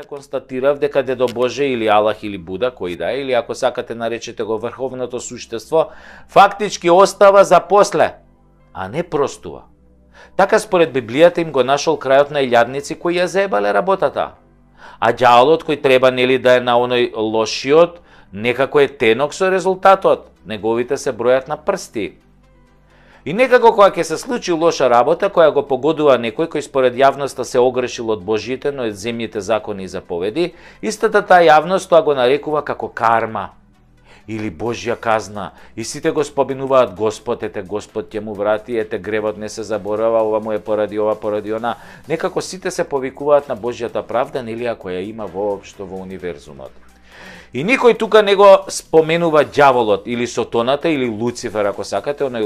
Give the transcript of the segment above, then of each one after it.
Констатирав дека Дедо Боже или Аллах или Буда, кој да е, или ако сакате наречете го врховното суштество, фактички остава за после, а не простува. Така според Библијата им го нашол крајот на илјадници кои ја заебале работата. А ѓаволот кој треба нели да е на оној лошиот, некако е тенок со резултатот. Неговите се бројат на прсти. И некако кога ќе се случи лоша работа, која го погодува некој кој според јавноста се огрешил од Божите, но од земјите закони и заповеди, истата таа јавност тоа го нарекува како карма или Божја казна. И сите го споминуваат Господ, ете Господ ќе му врати, ете гревот не се заборава, ова му е поради ова, поради она. Некако сите се повикуваат на Божјата правда, нели ако ја има воопшто во универзумот. И никој тука не го споменува ѓаволот или Сотоната или Луцифер, ако сакате, оној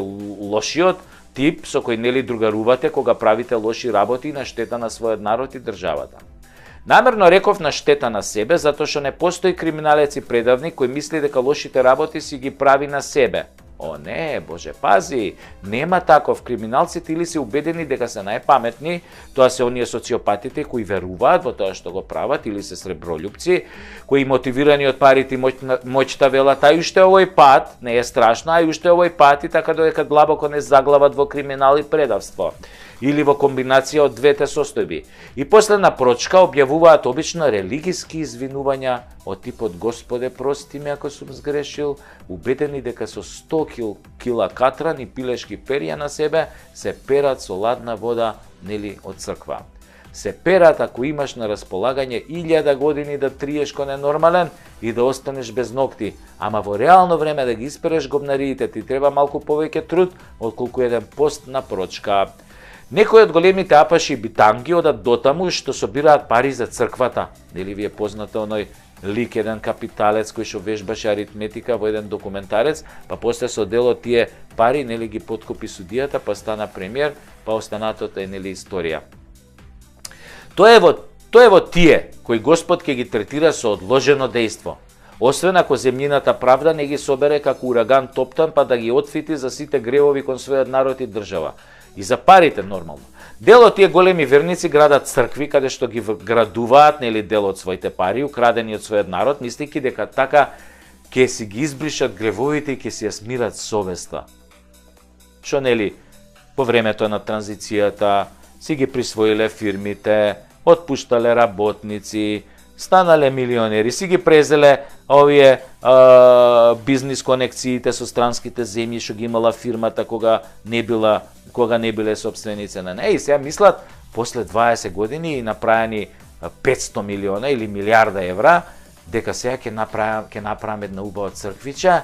лошиот тип со кој нели другарувате кога правите лоши работи на штета на својот народ и државата. Намерно реков на штета на себе, затоа што не постои криминалец и предавник кој мисли дека лошите работи си ги прави на себе. О не, Боже, пази, нема таков. Криминалците или се убедени дека се најпаметни, тоа се оние социопатите кои веруваат во тоа што го прават, или се сребролюбци, кои мотивирани од парите и моќта велат, а уште овој пат, не е страшно, а уште овој пат и така додека длабоко не заглават во криминал и предавство. Или во комбинација од двете состојби. И после на прочка објавуваат обично религиски извинувања од типот Господе, прости ме ако сум сгрешил, убедени дека со 100 кила катран и пилешки перија на себе се перат со ладна вода, нели, од црква. Се перат ако имаш на располагање 1000 години да триеш ко ненормален и да останеш без ногти, ама во реално време да ги испереш гобнариите ти треба малку повеќе труд отколку еден пост на прочка. Некои од големите апаши и битанги одат дотаму што собираат пари за црквата. Нели ви е познато оној лик, еден капиталец кој што вежбаше аритметика во еден документарец, па после со дел од тие пари нели ги подкупи судијата, па стана премиер, па останатото е нели историја. Тоа е во тие кои Господ ќе ги третира со одложено дејство. Освен ако земјината правда не ги собере како ураган топтан, па да ги отфити за сите гревови кон својот народ и држава. И за парите нормално. Дел од тие големи верници градат цркви каде што ги градуваат нели дел од своите пари украдени од својот народ, мислејќи дека така ќе си ги избришат гревовите и ќе си ја смират совеста. Што нели по времето на транзицијата си ги присвоиле фирмите, отпуштале работници, станале милионери, си ги презеле овие бизнис конекциите со странските земји што ги имала фирмата кога не биле собственици на неа. И сега мислат, после 20 години и направени 500 милиона или милиарда евра, дека сега ќе направам една убава црквича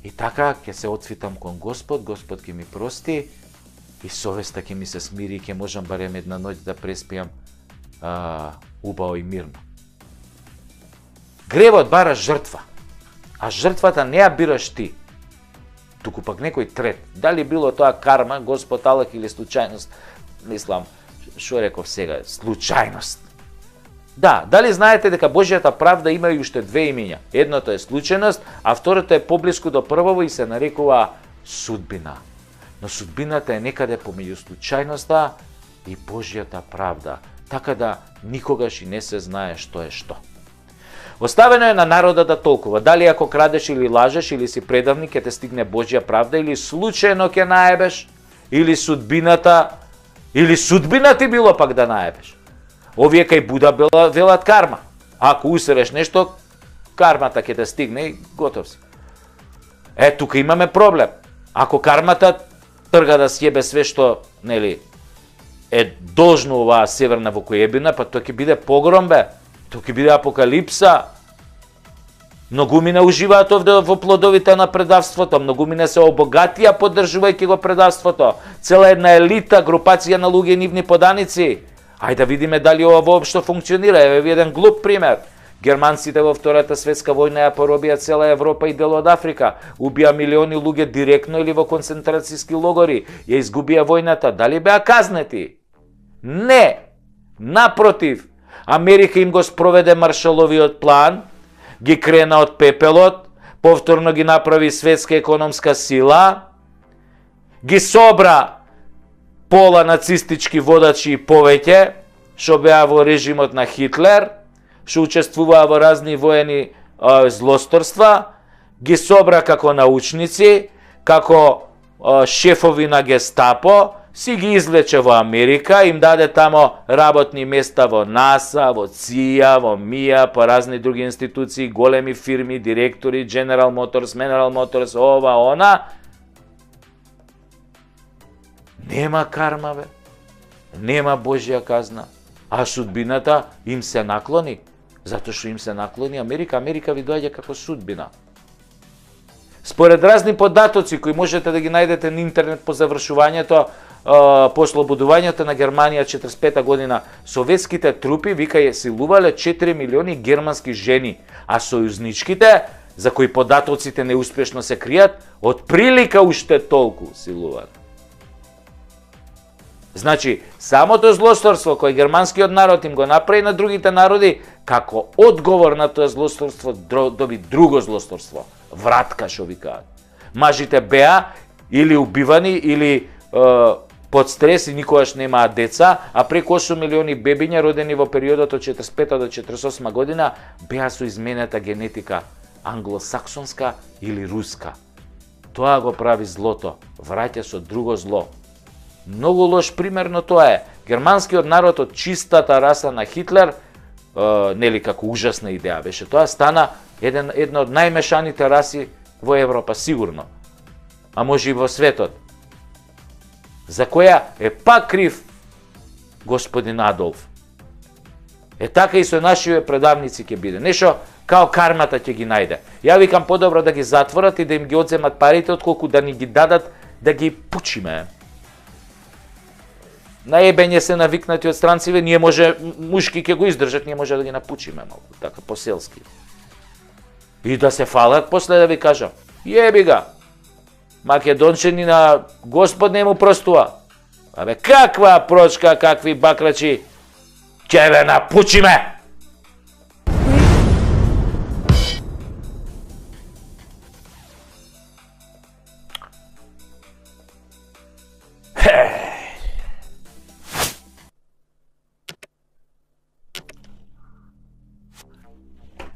и така ќе се отфитам кон Господ, Господ ќе ми прости и совеста ќе ми се смири и ќе можам барем една ноќ да преспијам убаво и мирно. Гревот бара жртва, а жртвата не ја бираш ти, туку пак некој трет. Дали било тоа карма, Господ, Аллах или случајност? Мислам, што реков сега, случајност. Да, дали знаете дека Божјата правда има и уште две имиња? Едното е случајност, а второто е поблиску до првово и се нарекува судбина. Но судбината е некаде помеѓу случајноста и Божјата правда, така да никогаш и не се знае што е што. Оставено е на народа да толкува, дали ако крадеш или лажеш или си предавник ќе те стигне Божја правда или случајно ќе наебеш, или судбината ти било пак да наебеш. Овие кај Буда велат карма. Ако усереш нешто, кармата ќе те стигне и готов си. Тука имаме проблем. Ако кармата трга да сјебе све што, нели, е должно оваа северна вокоебина, па тоа ќе биде погром, бе. Тоа ќе биде апокалипса. Многумина уживаат овде во плодовите на предавството, многумина се обогатија поддржувајќи го предавството. Цела една елита, групација на луѓе и нивни поданици. Ајде да видиме дали ова воопшто функционира. Еве ви еден глуп пример. Германците во Втората светска војна ја поробија цела Европа и дел од Африка. Убија милиони луѓе директно или во концентрацијски логори. Ја изгубија војната. Дали беа казнети? Не. Напротив, Америка им го спроведе Маршаловиот план, ги крена од пепелот, повторно ги направи светска економска сила, ги собра пола нацистички водачи и повеќе, што беа во режимот на Хитлер, што учествуваа во разни воени злосторства, ги собра како научници, како шефови на Гестапо, си ги извлече во Америка, им даде тамо работни места во НАСА, во ЦИА, во МИА, по разни други институции, големи фирми, директори, General Motors, ова, она. Нема карма, бе. Нема Божја казна. А судбината им се наклони. Затоа што им се наклони Америка. Америка ви доаѓа како судбина. Според разни податоци кои можете да ги најдете на интернет по завршувањето, по ослободувањето на Германија 45 година, советските трупи вика ја силувале 4 милиони германски жени, а сојузничките, за кои податоците неуспешно се кријат, од прилика уште толку силуваат. Значи, самото злосторство кој германскиот народ им го направи на другите народи, како одговор на тоа злосторство доби друго злосторство. Вратка, шо викаат. Мажите беа или убивани, или под стрес и никогаш немаат деца, а преку 8 милиони бебиња родени во периодот од 45 до 48 година беа со изменета генетика, англосаксонска или руска. Тоа го прави злото, враќа со друго зло. Многу лош пример, но тоа е. Германскиот народ од чистата раса на Хитлер, нели како ужасна идеја беше, тоа стана една од најмешаните раси во Европа, сигурно. А може и во светот. За која е пак крив господин Адолф. Така и со нашиве предавници ќе биде. Нешто као кармата ќе ги најде. Ја викам подобро да ги затворат и да им ги одземат парите, отколку да ни ги дадат да ги пучиме. На ебење се навикнати од странциве, ние може, мушки ќе го издржат, ние може да ги напучиме малку, така поселски. И да се фалат после да ви кажам, јеби га, македончани на Господ не му простува. Абе, каква прочка, какви бакрачи, ќе ве напучиме!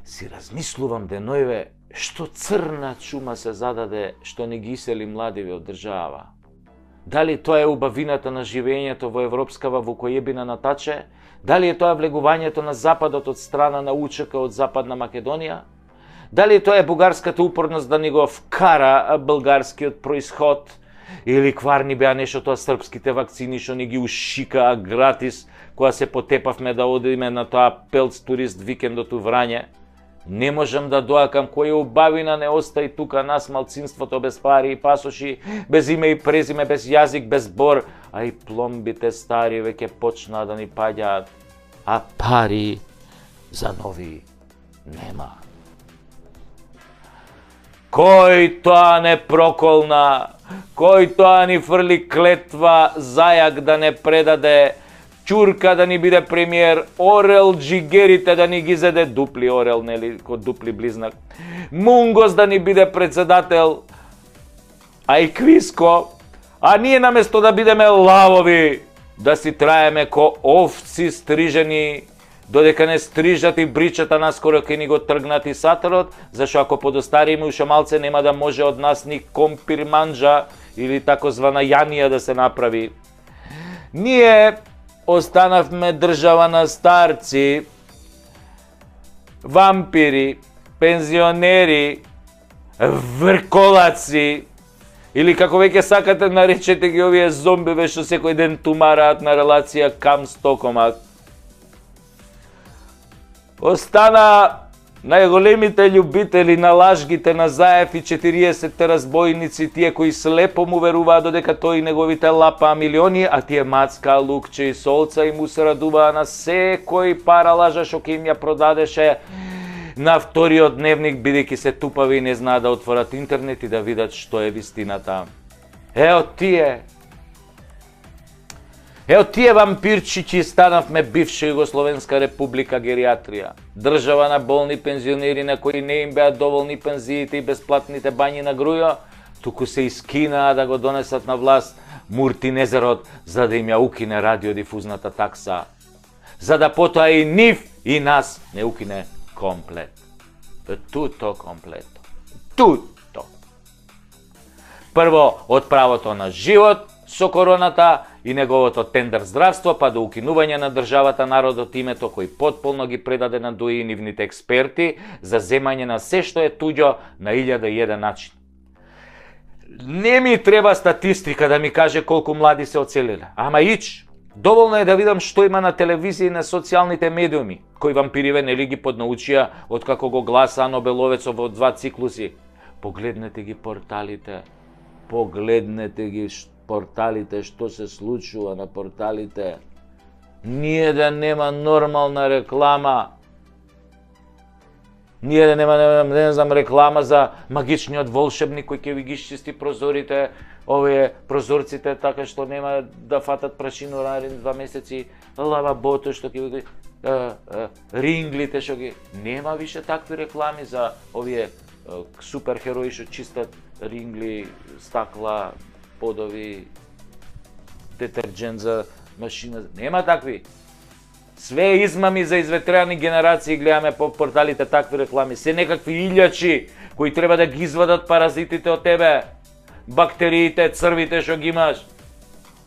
Си размислувам денојве што црна чума се зададе што не ги исели младиве од држава. Дали тоа е убавината на живењето во европскава вукојебина на Таче? Дали е тоа влегувањето на Западот од страна на УЧК од Западна Македонија? Дали тоа е бугарската упорност да ни го вкара българскиот происход? Или кварни беа нешто тоа српските вакцини што ни ги ушикаа гратис кога се потепавме да одиме на тоа пелц турист викендот у Врање? Не можам да доакам која убавина не остаи тука нас малцинството без пари и пасоши, без име и презиме, без јазик, без бор, а и пломбите стари веќе почнаа да ни паѓаат, а пари за нови нема. Кој тоа не проколна, кој тоа ни фрли клетва зајак да не предаде, Чурка да ни биде премиер, Орел Джигерите да ни ги зеде, дупли Орел, нели, ко дупли близнак, Мунгос да ни биде председател, а и Квиско, а ние наместо да бидеме лавови, да си траеме ко овци стрижени, додека не стрижат и бричата наскоро ке ни го тргнат и сатарот, зашто ако подостариме уште малце нема да може од нас ни компир манџа или такозвана јанија да се направи. Ние останавме држава на старци, вампири, пензионери, врколаци, или како веќе сакате наречете ги овие зомбиве што секој ден тумараат на релација Кам-Стокомак. Остана најголемите љубители на лажгите на Заев и 40-те разбойници, тие кои слепо му веруваат додека тој и неговите лапаа милиони, а тие мацка, лукче и солца и му се радуваа на секој пара лажа што ќе им ја продадеше на вториот дневник, бидејќи се тупави и не знаат да отворат интернет и да видат што е вистината. Ео тие вампирчичи станавме бивша Југословенска република гериатрија. Држава на болни пензионери на кои не им беа доволни пензиите и бесплатните бањи на грујо, туку се искинаа да го донесат на власт Муртинезерот за да им ја укине радиодифузната такса. за да потоа и нив и нас не укине комплет. Туто комплето. Туто. Прво, од правото на живот со короната и неговото тендер здравство, па до укинување на државата, народот, името кој потполно ги предаде на ДОИ и нивните експерти за земање на се што е туѓо на 1001 начин. Не ми треба статистика да ми каже колку млади се оцелиле, ама ич. Доволно е да видам што има на телевизија и на социјалните медиуми, кои вампириве нели ги поднаучија од како го гласа Нобеловецов во 2 циклуси. Погледнете ги порталите, погледнете ги порталите, што се случува на порталите. Ние да нема нормална реклама. Ние да нема, не знам, реклама за магичниот волшебник кој ќе ви ги чисти прозорите, овие прозорците, така што нема да фатат прашину наредни 2 месеци, лавабото што ќе ви ринглите што ги... Нема више такви реклами за овие суперхерои што чистат рингли, стакла, подови, детерџент за машина. Нема такви. Све измами за изветрени генерации гледаме по порталите такви реклами. Се некакви илјачи кои треба да ги извадат паразитите од тебе. Бактериите, црвите што ги имаш.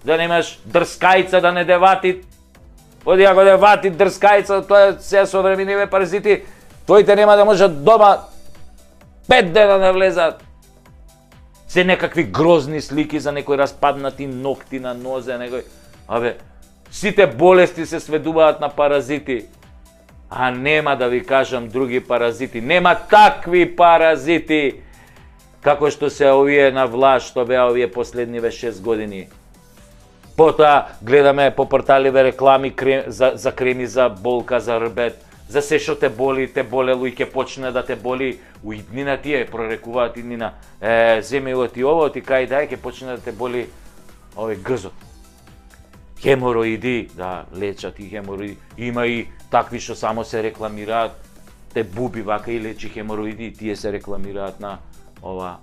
Да немаш дрскајца да не де вати. Оди ако де вати дрскајца, тоа е се современиве паразити. Тоите нема да можат дома 5 дена да влезат. Се некакви грозни слики за некои распаднати ногти на нозе, некои... Абе, сите болести се сведуваат на паразити. А нема да ви кажам други паразити. Нема такви паразити како што се овие на власт, што беа овие последниве 6 години. Потоа гледаме по порталиве реклами за креми за болка, за рбет, за се што те болело и ќе почне да те боли. У иднина тие прорекуваат иднина. Земи го ти ово, ти кај дај, ќе почне да те боли овој грзот. Хемороиди, да, лечат и хемороиди. Има и такви што само се рекламираат, те буби вака и лечи хемороиди, тие се рекламираат на ова,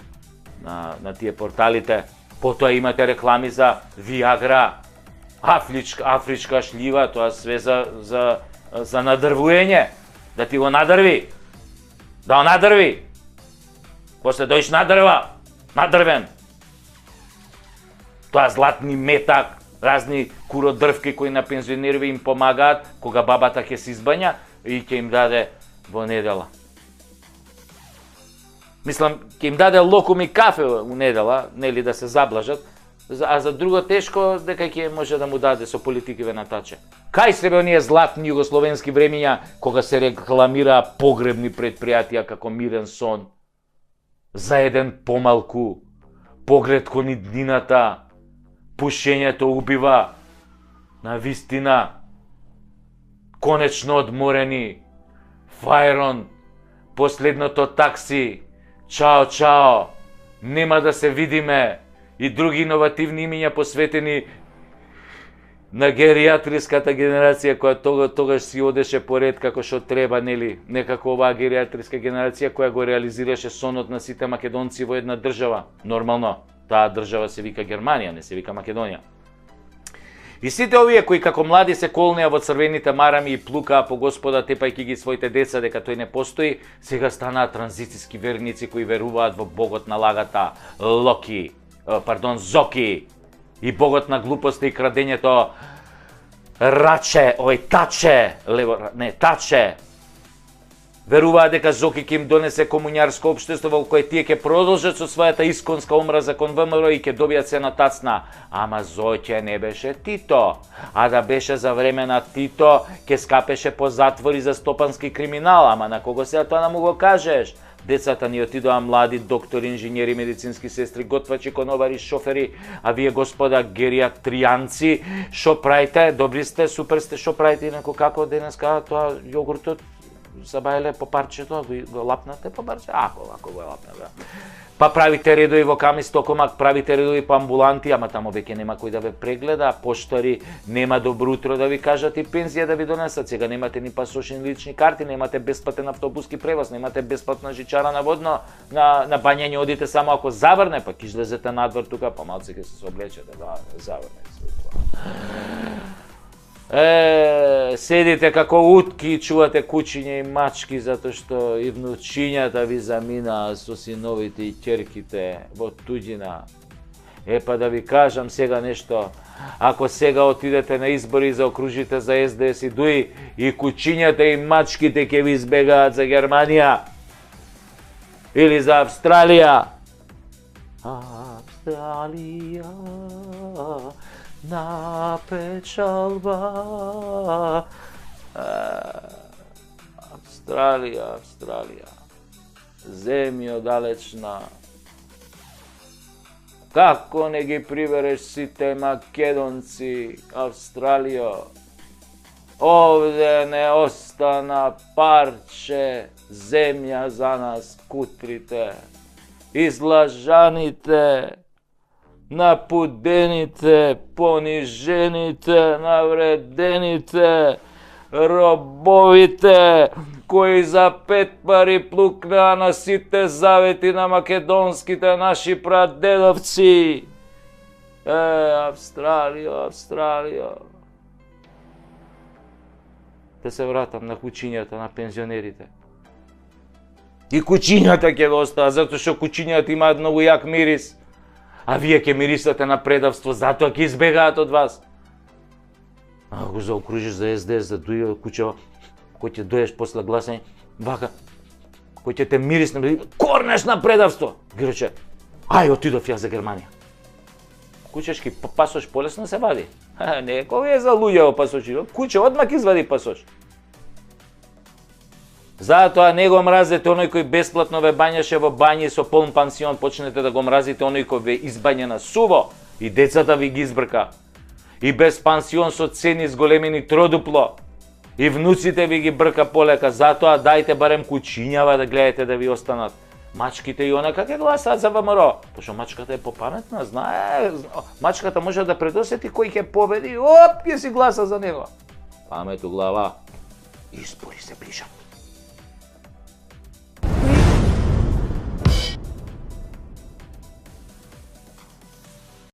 на тие порталите. Потоа имате реклами за Виагра, афричка шлива, тоа све за надрвуење, да ти го надрви, да го надрви. После дојш надрвен. Тоа златни метак, разни куродрвки кои на пензионерови им помагаат кога бабата ќе се избања и ќе им даде во недела. Мислам, ќе им даде локум и кафе у недела, нели да се заблажат, а за друго тешко дека ќе може да му даде со политикиве на таче. Кај се бе оние златни југословенски времиња кога се рекламира погребни предпријатија како Мирен сон, за еден помалку, поглед кон иднината, пушењето убива, на вистина, конечно одморени, Фајрон, последното такси, чао, нема да се видиме, и други иновативни имиња посветени на гериатриската генерација која тогаш си одеше поред како што треба, нели, некако оваа гериатриска генерација која го реализираше сонот на сите македонци во една држава. Нормално, таа држава се вика Германија, не се вика Македонија. И сите овие кои како млади се колнеа во црвените марами и плукаа по Господа тепајќи ги своите деца дека тој не постои, сега станаат транзицијски верници кои веруваат во богот на лагата, Зоки, и богот на глупоста и крадењето, Таче. Веруваат дека Зоки ќе им донесе комуњарско општество во кое тие ќе продолжат со својата исконска омраза кон ВМРО и ќе добијат се на тацна. Ама Зоќе не беше Тито, а да беше за време на Тито ќе скапеше по затвори за стопански криминал, ама на кого сега тоа да му го кажеш? Децата ни отидоа млади доктори, инженери, медицински сестри, готвачи, конобари, шофери, а вие господа гериатријанци, шо правите? Добри сте, супер сте, шо правите? Инако како денеска тоа јогуртот забајле по парчето, го лапнате по парче? Ако го лапнате. Па правите редови во Камис Токомак, правите редови по амбуланти, ама тамо веќе нема кој да ве прегледа, поштари нема добро утро да ви кажат и пензија да ви донесат. Сега немате ни пасошни лични карти, немате бесплатен автобуски превоз, немате бесплатна жичара на водно, на бањање одите само ако заврне, па ќе излезете надвор тука, па малце ќе се облечете, да заврне се. седите како утки и чувате кучиња и мачки, затоа што и внучињата ви заминаа со синовите и ќерките во туѓина. Па да ви кажам сега нешто, ако сега отидете на избори и заокружите за СДС и ДУИ, и кучињата и мачките ќе ви избегаат за Германија или за Австралија. Австралија на печалба. Австралија, земјо далечна. Како не ги прибереш сите македонци, Австралијо? Овде не остана парче земја за нас, кутрите, излажаните, напудените, понижените, навредените, робовите, кои за 5 пари плукнаа на сите завети на македонските наши прадедовци. Австралијо. Да се вратам на кучињата, на пензионерите. И кучињата ќе го остават, затоа што кучињата имаат многу јак мирис, а вие ќе мирисате на предавство, затоа ќе избегаат од вас. Ако го заокружиш за СДС, за ДУИ, кучево, кој ќе дојдеш после гласање, вака, кој ќе те мирисне, корнеш на предавство. Ги рече, ај, отидов ја за Германија. Кучешки пасош полесно се вади. Не, кој е за луѓе пасоши, куче одмак извади пасош. Затоа не го мразете оној кој бесплатно ве бањаше во бањи со полн пансион, почнете да го мразите оној кој ве избања на суво и децата ви ги избрка. И без пансион со цени зголемени тродупло. И внуците ви ги брка полека, затоа дајте барем кучињава да гледате да ви останат. Мачките и онака ќе гласаат за ВМРО. Пошто мачката е попаметна, знае, мачката може да предосети кој ќе победи, ќе си гласа за него. Памет у глава, избори се ближат.